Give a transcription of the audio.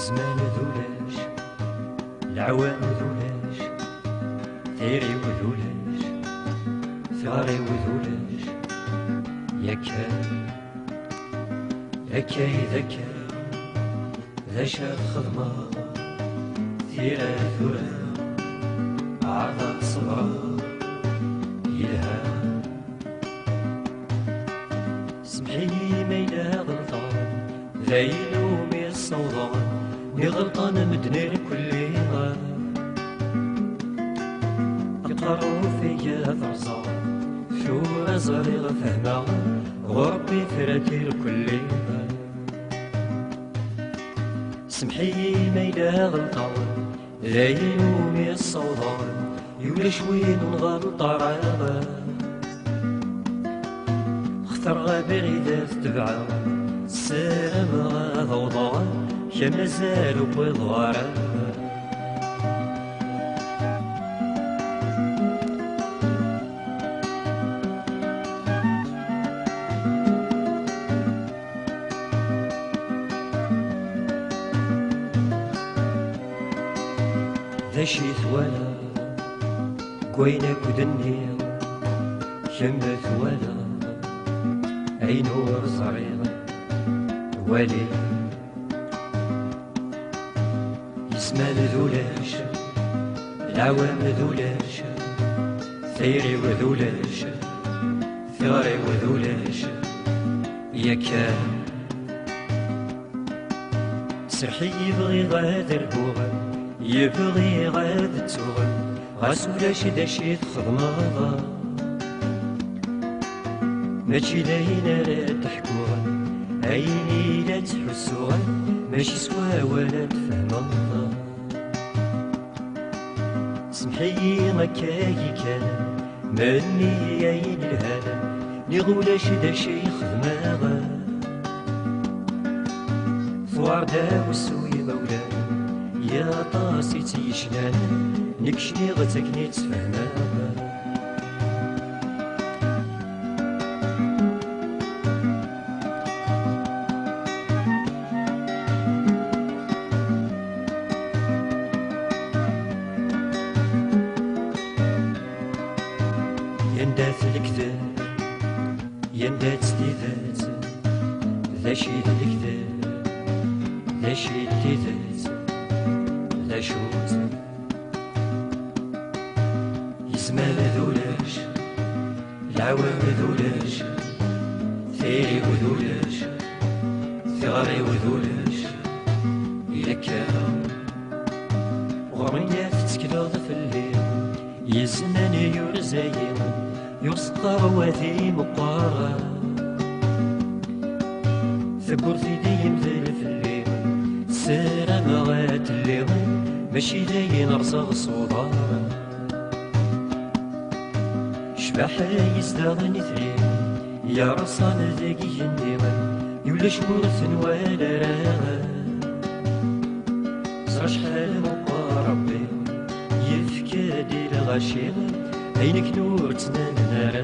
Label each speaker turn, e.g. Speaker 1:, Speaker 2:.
Speaker 1: زمان ذولاش العوام ذولاش ثيري وذولاش ثغري وذولاش ياكا ياكا يذكا ذا شاف خدمة ثيرا ثورا عرضة صبرا يلها سمحيلي ما إلا غلطان ذا يلومي الصوضان مي غلطان مدني كلها يقروا فيا ثرزان شو أزغري فهمها غربي ثراتي كلها سمحي ما إلا غلطان لا يلومي الصوضان يولا شوين نغلط راغا اختار غابغي ذات تبعا السلام غاض وضان كما زالوا بضوارا ذا شي ثوالا كوينك ودنيا كما ثوالا عينو صغير والي يسمى ذولاش العوام ذولاش ثيري وذولاش ثغري وذولاش ياكا سرحي يبغي غادر بوغا يبغي غاد تسوغ غاسولاش داشي تخدمها ماشي داينا لا تحكوها عيني لا تحسوها ماشي سوا ولا تفهمها سمحي ما كاي كان مني عين الهنا نغولاش داشي خدمها ثواردا وسوي مولانا يا طاسي تيشنان نكشني غتكني تفهمها يندات الكذاب يندات ستيذات ذا شي الكذاب ذا شي التيذات ذا شوت يسمى ذولاش العوام ذولاش ثيري وذولاش ثغري وذولاش ياكا غريات تسكلوض في الليل يزنان يرزايم يسقى وذي مقارا ثبور في ديم ذل في الليل سلام غات الليل ماشي داين رصاغ صودارا شبح يزدغني ثريم يا رصان ذاقي النيوان يولا شورث ولا راغا صرا شحال مقا ربي يفكادي الغشيم عينك نور تنان نارا